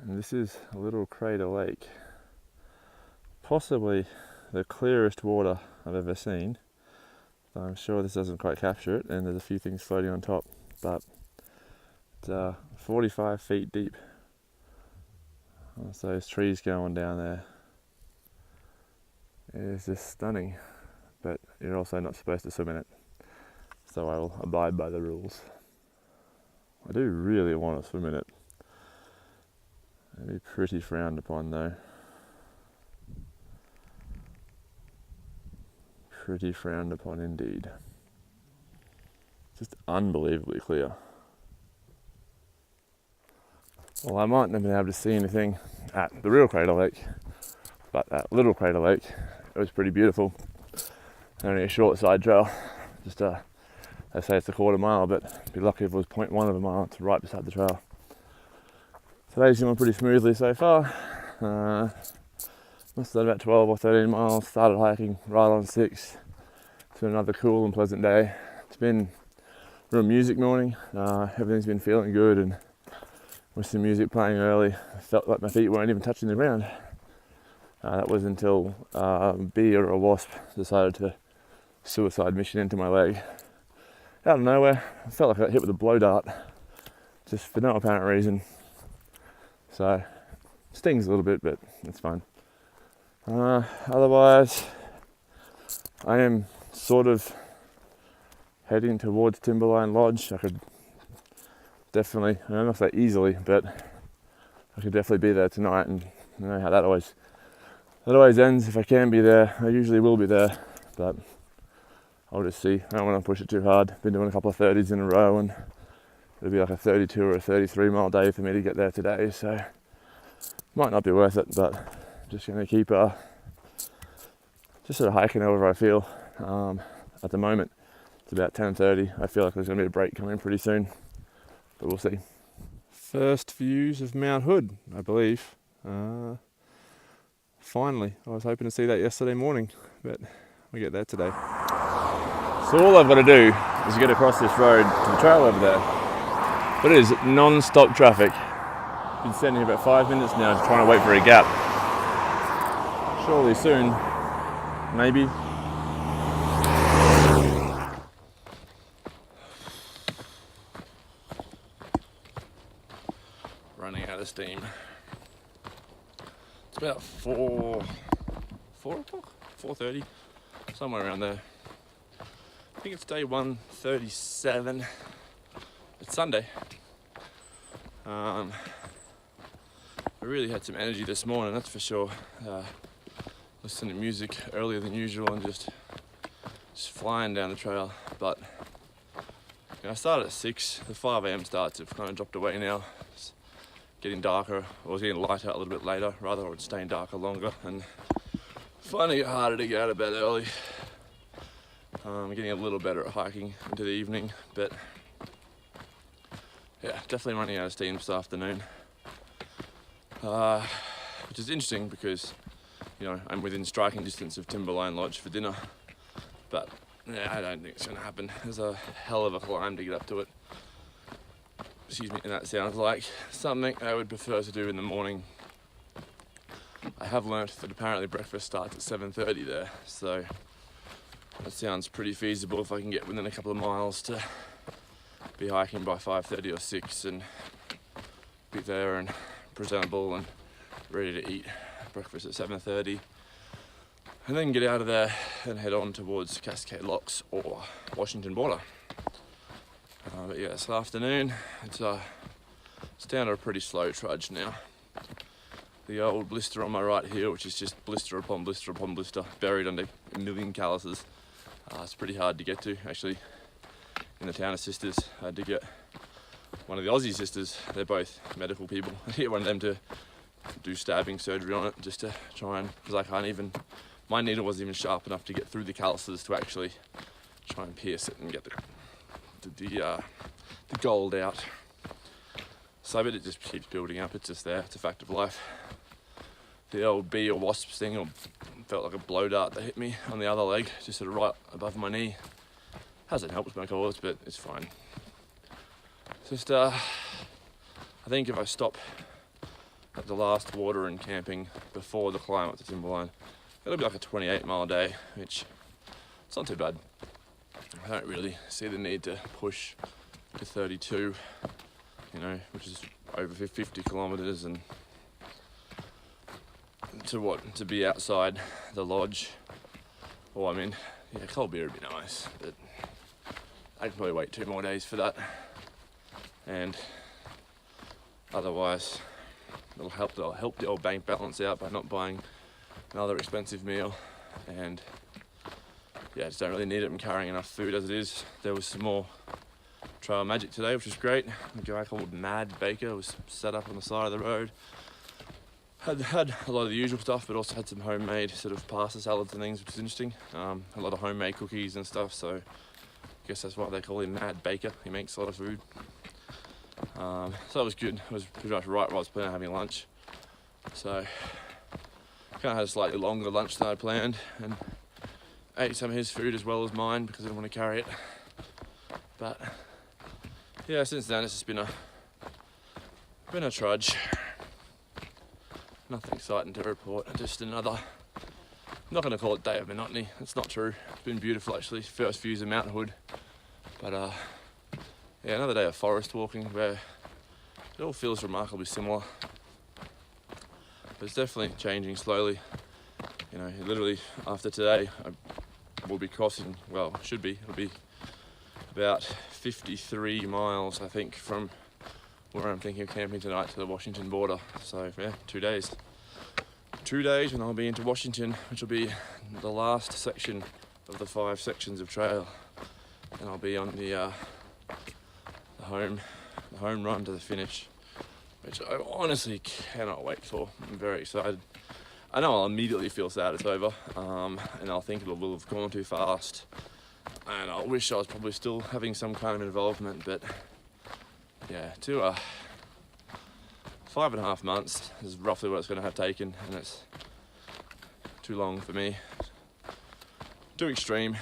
And this is a little crater lake. Possibly the clearest water I've ever seen. I'm sure this doesn't quite capture it, and there's a few things floating on top, but it's 45 feet deep. So those trees going down there. It is just stunning, but you're also not supposed to swim in it, so I will abide by the rules. I do really want to swim in it. It'd be pretty frowned upon though. Pretty frowned upon indeed. Just unbelievably clear. Well, I might not be able to see anything at the real crater lake, but that little crater lake, it was pretty beautiful. Only a short side trail. Just they say it's a quarter mile, but be lucky if it was 0.1 of a mile. It's right beside the trail. Today's going pretty smoothly so far. Must have done about 12 or 13 miles. Started hiking right on 6. It's been another cool and pleasant day. It's been a real music morning. Everything's been feeling good, and with some music playing early, I felt like my feet weren't even touching the ground. That was until a bee or a wasp decided to suicide mission into my leg. Out of nowhere, I felt like I got hit with a blow dart, just for no apparent reason. So, stings a little bit, but it's fine. Otherwise, I am sort of heading towards Timberline Lodge. I could definitely, I don't know if say easily, but I could definitely be there tonight, and I know how that always ends. If I can be there, I usually will be there, but I'll just see. I don't want to push it too hard. Been doing a couple of 30s in a row, and it'll be like a 32 or a 33 mile day for me to get there today, so might not be worth it, but just going to keep just sort of hiking however I feel. At the moment, it's about 10:30. I feel like there's going to be a break coming pretty soon, but we'll see. First views of Mount Hood, I believe. Finally, I was hoping to see that yesterday morning, but we get there today. So all I've got to do is get across this road to the trail over there. But it is non-stop traffic. Been standing here about 5 minutes now, just trying to wait for a gap. Surely soon, maybe. Running out of steam. It's about 4 o'clock, 4:30, somewhere around there. I think it's day 137. It's Sunday. I really had some energy this morning, that's for sure. Listening to music earlier than usual and just flying down the trail. But I started at 6. The 5 a.m. starts have kind of dropped away now. It's getting darker, or it's getting lighter a little bit later, rather, or it's staying darker longer, and finding it harder to get out of bed early. Getting a little better at hiking into the evening, but yeah, definitely running out of steam this afternoon. Which is interesting because, I'm within striking distance of Timberline Lodge for dinner, but yeah, I don't think it's going to happen. There's a hell of a climb to get up to it. Excuse me, and that sounds like something I would prefer to do in the morning. I have learnt that apparently breakfast starts at 7:30 there, so that sounds pretty feasible if I can get within a couple of miles to be hiking by 5:30 or 6 and be there and presentable and ready to eat breakfast at 7:30, and then get out of there and head on towards Cascade Locks or Washington border. But yeah, this afternoon it's down to a pretty slow trudge now. The old blister on my right heel, which is just blister upon blister upon blister, buried under a million calluses. It's pretty hard to get to, actually. In the town of Sisters, I had to get one of the Aussie sisters. They're both medical people. I get one of them to do stabbing surgery on it, just to try and, because I can't even, my needle wasn't even sharp enough to get through the calluses to actually try and pierce it and get the gold out. So I bet it just keeps building up. It's just there. It's a fact of life. The old bee or wasp sting felt like a blow dart that hit me on the other leg, just sort of right above my knee. Hasn't helped my cause, but it's fine. Just, I think if I stop at the last water and camping before the climb up to Timberline. It'll be like a 28-mile day, which it's not too bad. I don't really see the need to push to 32, you know, which is over 50 kilometres, and to be outside the lodge. Well, I mean, yeah, cold beer would be nice, but I could probably wait 2 more days for that. And otherwise, it'll help the old bank balance out by not buying another expensive meal. And yeah, I just don't really need it. I'm carrying enough food as it is. There was some more trail magic today, which was great. A guy called Mad Baker was set up on the side of the road. Had a lot of the usual stuff, but also had some homemade sort of pasta salads and things, which is interesting. A lot of homemade cookies and stuff, so I guess that's why they call him Mad Baker. He makes a lot of food. So that was good. It was pretty much right where I was planning on having lunch. So kind of had a slightly longer lunch than I planned, and ate some of his food as well as mine because I didn't want to carry it. But yeah, since then it's just been a trudge. Nothing exciting to report. Just another, I'm not going to call it day of monotony. It's not true. It's been beautiful actually. First views of Mount Hood. But yeah, another day of forest walking where it all feels remarkably similar. But it's definitely changing slowly. You know, literally after today, I will be crossing, well, it'll be about 53 miles, I think, from where I'm thinking of camping tonight to the Washington border. So yeah, 2 days. 2 days and I'll be into Washington, which will be the last section of the 5 sections of trail. And I'll be on the home run to the finish, which I honestly cannot wait for. I'm very excited. I know I'll immediately feel sad it's over, and I'll think it will have gone too fast. And I wish I was probably still having some kind of involvement, but yeah, 5.5 months is roughly what it's going to have taken, and it's too long for me. Too extreme.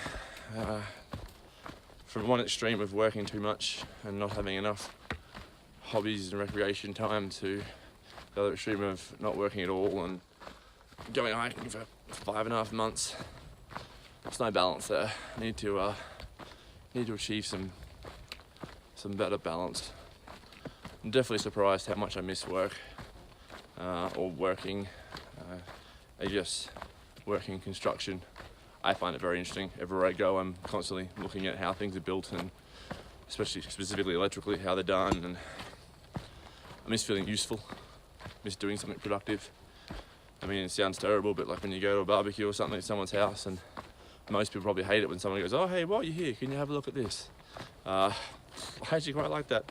From one extreme of working too much and not having enough hobbies and recreation time to the other extreme of not working at all and going hiking for 5.5 months. There's no balance there. I need to achieve some better balance. I'm definitely surprised how much I miss work or working. I guess working construction. I find it very interesting. Everywhere I go, I'm constantly looking at how things are built, and specifically electrically, how they're done. And I miss feeling useful. Miss doing something productive. I mean, it sounds terrible, but like when you go to a barbecue or something at someone's house, and most people probably hate it when someone goes, "Oh, hey, while you're here, can you have a look at this?" I actually quite like that.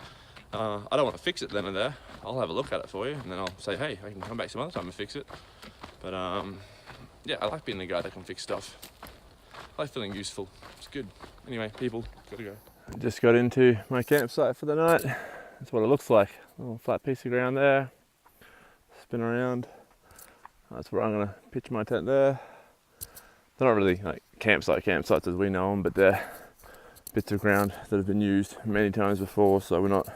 I don't want to fix it then and there. I'll have a look at it for you, and then I'll say, "Hey, I can come back some other time and fix it." But yeah, I like being the guy that can fix stuff. I like feeling useful. It's good. Anyway, people, gotta go. I just got into my campsite for the night. That's what it looks like. A little flat piece of ground there. Spin around. That's where I'm gonna pitch my tent there. They're not really like campsites as we know them, but they're bits of ground that have been used many times before, so we're not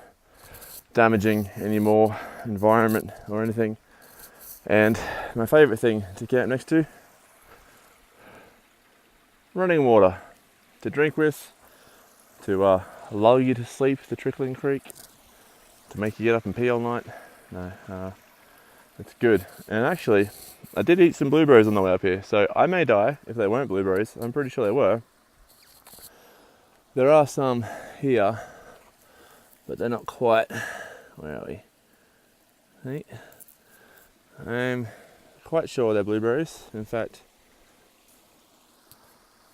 damaging any more environment or anything. And my favourite thing to camp next to, running water to drink with, to lull you to sleep, the trickling creek, to make you get up and pee all night. No, it's good. And actually, I did eat some blueberries on the way up here, so I may die if they weren't blueberries. I'm pretty sure they were. There are some here, but they're not quite. Where are we? Hey. I'm quite sure they're blueberries. In fact,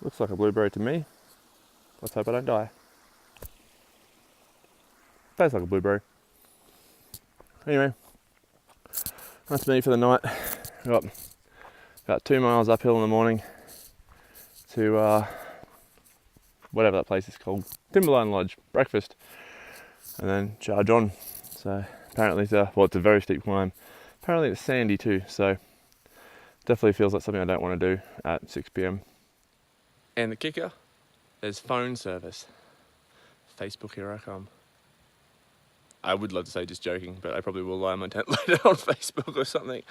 looks like a blueberry to me. Let's hope I don't die. Tastes like a blueberry. Anyway, that's me for the night. Got about 2 miles uphill in the morning to whatever that place is called, Timberline Lodge, breakfast, and then charge on. So apparently it's a very steep climb. Apparently it's sandy too, so definitely feels like something I don't want to do at 6 p.m. And the kicker, there's phone service. Facebook, here I come. I would love to say just joking, but I probably will lie in my tent later on Facebook or something,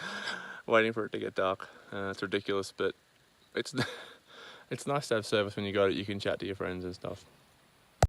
waiting for it to get dark. It's ridiculous, but it's it's nice to have service when you got it. You can chat to your friends and stuff.